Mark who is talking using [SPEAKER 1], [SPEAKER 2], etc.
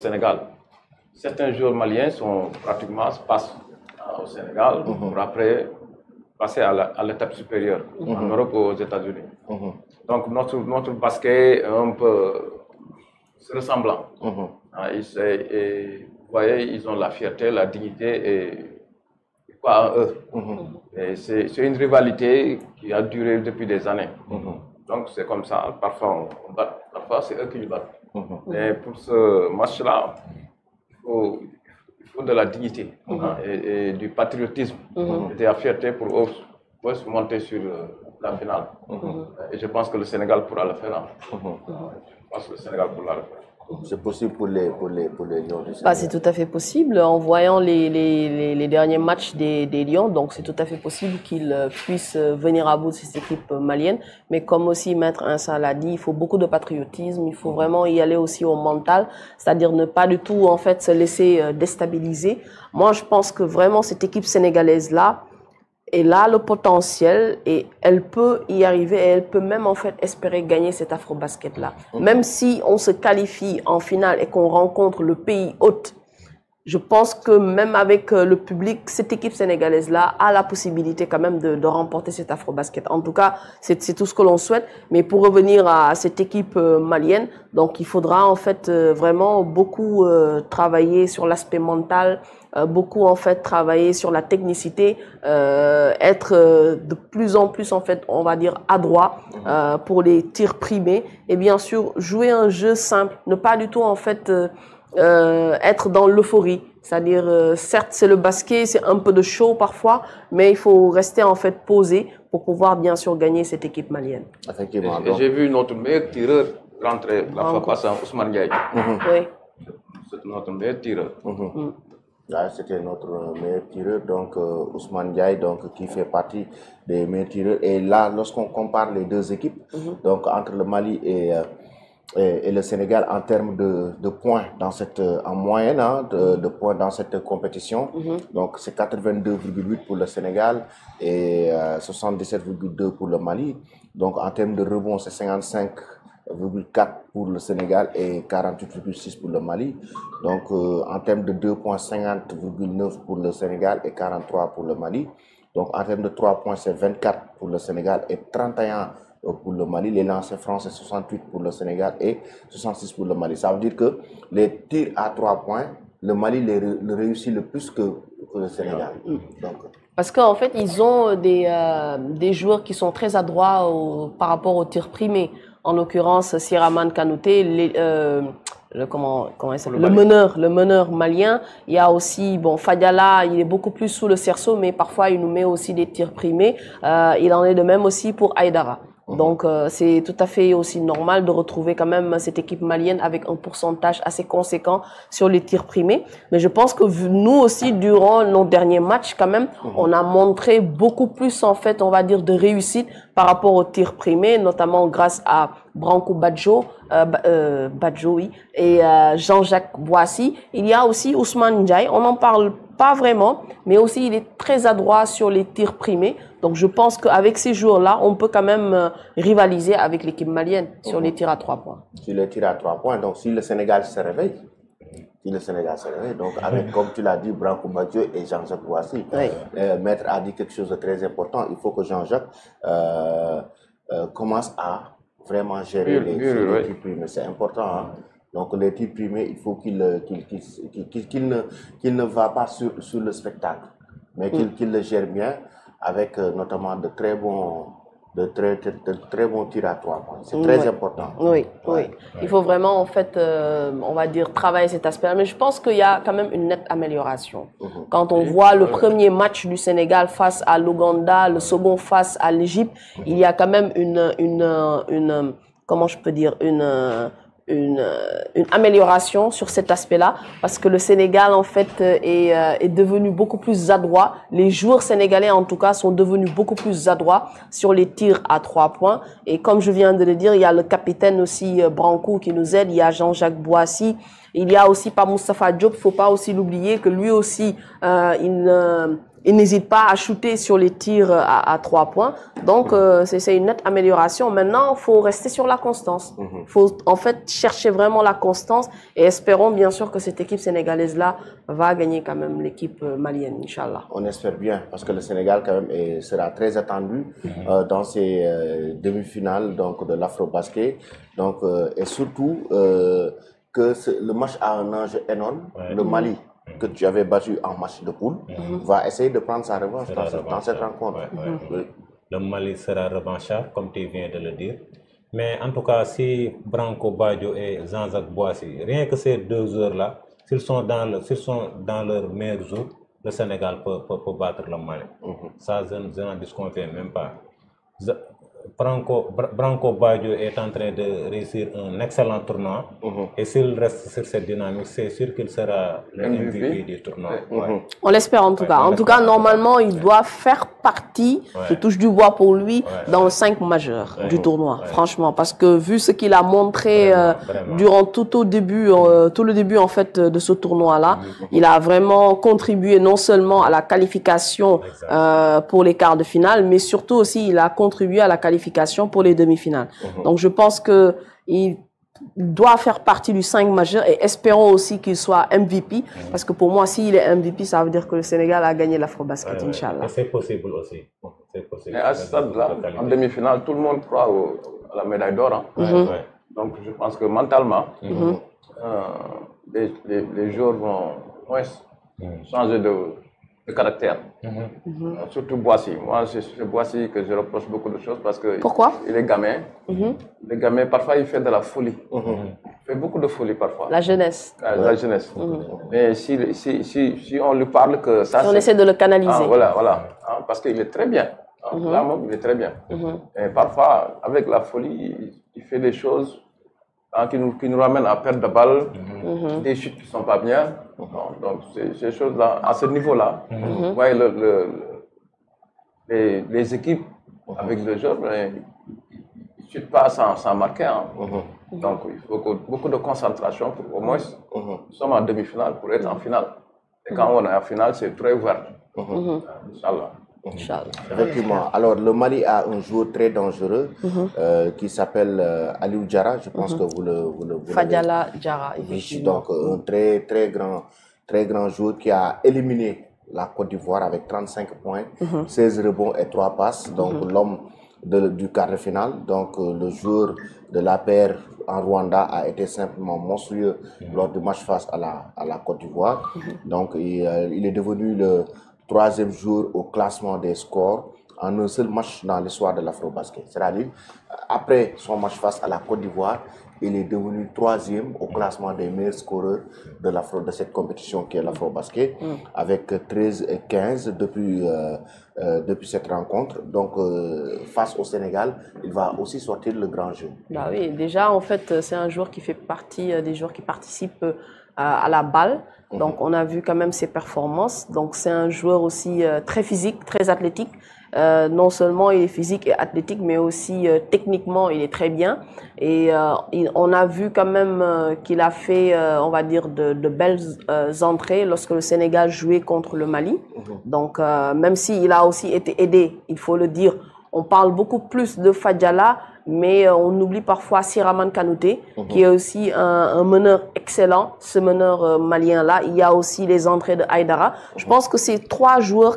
[SPEAKER 1] Sénégal. Certains joueurs maliens sont pratiquement passent au Sénégal pour après passer à l'étape supérieure, en Europe ou aux États-Unis. Donc notre basket est un peu ressemblant. Et vous voyez, ils ont la fierté, la dignité et quoi en eux. Et c'est une rivalité qui a duré depuis des années. Donc c'est comme ça, parfois on bat, parfois c'est eux qui nous battent. Mais pour ce match-là, il faut de la dignité et du patriotisme et de la fierté pour eux se monter sur la finale. Et je pense que le Sénégal pourra le faire. Je pense que le Sénégal pourra le faire.
[SPEAKER 2] C'est possible pour les Lions du Sénégal.
[SPEAKER 3] C'est tout à fait possible. En voyant les derniers matchs des Lions, donc c'est tout à fait possible qu'ils puissent venir à bout de cette équipe malienne. Mais comme aussi Maître Insa l'a dit, il faut beaucoup de patriotisme. Il faut vraiment y aller aussi au mental, c'est-à-dire ne pas du tout en fait se laisser déstabiliser. Moi, je pense que vraiment cette équipe sénégalaise là, elle a le potentiel et elle peut y arriver et elle peut même en fait espérer gagner cet Afrobasket là. Même si on se qualifie en finale et qu'on rencontre le pays hôte, je pense que même avec le public, cette équipe sénégalaise là a la possibilité quand même de remporter cet Afrobasket. En tout cas, c'est tout ce que l'on souhaite. Mais pour revenir à cette équipe malienne, donc il faudra en fait vraiment beaucoup travailler sur l'aspect mental, beaucoup en fait travailler sur la technicité, être de plus en plus en fait on va dire adroit pour les tirs primés et bien sûr jouer un jeu simple, ne pas du tout en fait être dans l'euphorie, c'est-à-dire certes c'est le basket, c'est un peu de show parfois, mais il faut rester en fait posé pour pouvoir bien sûr gagner cette équipe malienne.
[SPEAKER 2] Effectivement.
[SPEAKER 1] J'ai vu notre meilleur tireur rentrer la fois passée, Ousmane Ndiaye.
[SPEAKER 3] Oui.
[SPEAKER 1] C'est notre meilleur tireur.
[SPEAKER 2] Là, c'était notre meilleur tireur, donc Ousmane Ndiaye, donc qui fait partie des meilleurs tireurs. Et là, lorsqu'on compare les deux équipes, donc entre le Mali et le Sénégal en termes de points dans cette en moyenne de points dans cette compétition, donc c'est 82,8 pour le Sénégal et 77,2 pour le Mali. Donc en termes de rebond, c'est 55,4 pour le Sénégal et 48,6 pour le Mali. Donc en termes de 2 points, 50,9 pour le Sénégal et 43 pour le Mali. Donc en termes de 3 points, c'est 24 pour le Sénégal et 31 pour le Mali. Les lancers francs, c'est 68 pour le Sénégal et 66 pour le Mali. Ça veut dire que les tirs à 3 points, le Mali le réussit le plus que le Sénégal. Donc,
[SPEAKER 3] parce qu'en fait, ils ont des joueurs qui sont très adroits par rapport aux tirs primés. En l'occurrence, Siraman Kanouté, comment il s'appelle, le meneur malien. Il y a aussi Fadiala, il est beaucoup plus sous le cerceau, mais parfois il nous met aussi des tirs primés. Il en est de même aussi pour Aïdara. Donc c'est tout à fait aussi normal de retrouver quand même cette équipe malienne avec un pourcentage assez conséquent sur les tirs primés. Mais je pense que nous aussi, durant nos derniers matchs quand même, on a montré beaucoup plus en fait, on va dire, de réussite par rapport aux tirs primés, notamment grâce à Branco Badjo, oui, et Jean-Jacques Boissy. Il y a aussi Ousmane Ndiaye, on n'en parle pas vraiment, mais aussi il est très adroit sur les tirs primés. Donc je pense qu'avec ces joueurs-là, on peut quand même rivaliser avec l'équipe malienne sur les tirs à 3 points.
[SPEAKER 2] Sur les tirs à 3 points, donc si le Sénégal se réveille, donc avec, comme tu l'as dit, Branco Badjo et Jean-Jacques Boissy, Maître a dit quelque chose de très important. Il faut que Jean-Jacques commence à vraiment gérer les tirs primés. C'est important. Donc les tirs primés, il faut qu'il ne va pas sur le spectacle, mais qu'il le gère bien avec notamment de très bons tirs à 3 points. C'est très important.
[SPEAKER 3] Oui. Il faut vraiment en fait, on va dire, travailler cet aspect-là. Mais je pense qu'il y a quand même une nette amélioration. Quand on voit le premier match du Sénégal face à l'Ouganda, le second face à l'Égypte, il y a quand même une comment je peux dire, une amélioration sur cet aspect-là, parce que le Sénégal en fait est devenu beaucoup plus adroit. Les joueurs sénégalais en tout cas sont devenus beaucoup plus adroits sur les tirs à 3 points. Et comme je viens de le dire, il y a le capitaine aussi Branco qui nous aide, il y a Jean-Jacques Boissy, il y a aussi pas Moustapha Diop, faut pas aussi l'oublier que lui aussi il n'hésite pas à shooter sur les tirs à 3 points. Donc, c'est une nette amélioration. Maintenant, il faut rester sur la constance. Il faut, en fait, chercher vraiment la constance et espérons, bien sûr, que cette équipe sénégalaise-là va gagner quand même l'équipe malienne, Inch'Allah.
[SPEAKER 2] On espère bien, parce que le Sénégal, quand même, sera très attendu dans ces demi-finales donc, de l'Afro-Basket. Donc, et surtout, que le match a un enjeu énorme. Le Mali, que tu avais battu en match de poule, va essayer de prendre sa revanche dans cette rencontre.
[SPEAKER 4] Le Mali sera revanchard, comme tu viens de le dire. Mais en tout cas, si Branco Badio et Jean-Jacques Boissy, rien que ces 2 heures-là, s'ils sont dans leur meilleur jour, le Sénégal peut battre le Mali. Ça, je n'en disconviens même pas. Branco Badio est en train de réussir un excellent tournoi et s'il reste sur cette dynamique, c'est sûr qu'il sera le MVP du tournoi.
[SPEAKER 3] On l'espère en tout cas. En tout cas, normalement, il doit faire partie, je touche du bois pour lui, dans le 5 majeur du tournoi, franchement. Parce que vu ce qu'il a montré durant tout le début en fait de ce tournoi-là, il a vraiment contribué non seulement à la qualification pour les quarts de finale, mais surtout aussi il a contribué à la qualification pour les demi-finales. Donc je pense que il doit faire partie du 5 majeur et espérons aussi qu'il soit MVP parce que pour moi s'il est MVP ça veut dire que le Sénégal a gagné l'Afro-Basket, Inch'Allah.
[SPEAKER 4] C'est possible aussi.
[SPEAKER 1] Et à ce stade-là, en demi-finale, tout le monde croit à la médaille d'or. Donc je pense que mentalement, les joueurs vont changer de caractère. Surtout Boissy. Moi, c'est Boissy que je reproche beaucoup de choses parce que
[SPEAKER 3] Pourquoi?
[SPEAKER 1] Il est gamin. Le gamin, parfois, il fait de la folie. Il fait beaucoup de folie parfois.
[SPEAKER 3] La jeunesse.
[SPEAKER 1] La jeunesse. Mais si on lui parle que ça...
[SPEAKER 3] Si on essaie de le canaliser.
[SPEAKER 1] Voilà. Parce qu'il est très bien. Là, il est très bien. Et parfois, avec la folie, il fait des choses qui nous ramènent à perdre de balles, des chutes qui ne sont pas bien. Donc, ces choses-là, à ce niveau-là, les équipes avec le jeu, ils ne chutent pas sans marquer. Donc, il faut beaucoup de concentration pour au moins, nous sommes en demi-finale pour être en finale. Et quand on est en finale, c'est très ouvert. Inch'Allah.
[SPEAKER 2] Effectivement. Alors, le Mali a un joueur très dangereux qui s'appelle Aliou Diarra. Je pense que vous le
[SPEAKER 3] Fadiala Diarra, effectivement.
[SPEAKER 2] Donc, un très grand joueur qui a éliminé la Côte d'Ivoire avec 35 points, 16 rebonds et 3 passes. Donc, l'homme du quart de finale. Donc, le joueur de la paire en Rwanda a été simplement monstrueux lors du match face à la Côte d'Ivoire. Donc, il est devenu le 3e jour au classement des scores en un seul match dans l'histoire de l'Afro-Basket. C'est-à-dire, après son match face à la Côte d'Ivoire, il est devenu 3e au classement des meilleurs scoreurs de cette compétition qui est l'Afro-Basket, avec 13 et 15 depuis cette rencontre. Donc, face au Sénégal, il va aussi sortir le grand jeu.
[SPEAKER 3] Bah oui, déjà, en fait, c'est un joueur qui fait partie des joueurs qui participent à la balle. Donc, on a vu quand même ses performances. Donc, c'est un joueur aussi très physique, très athlétique. Non seulement il est physique et athlétique, mais aussi techniquement, il est très bien. Et on a vu quand même qu'il a fait, on va dire, de belles entrées lorsque le Sénégal jouait contre le Mali. Donc, même s'il a aussi été aidé, il faut le dire, on parle beaucoup plus de Fadiala, mais on oublie parfois Siraman Kanouté, qui est aussi un meneur excellent, ce meneur malien-là. Il y a aussi les entrées de Haïdara. Je pense que ces 3 joueurs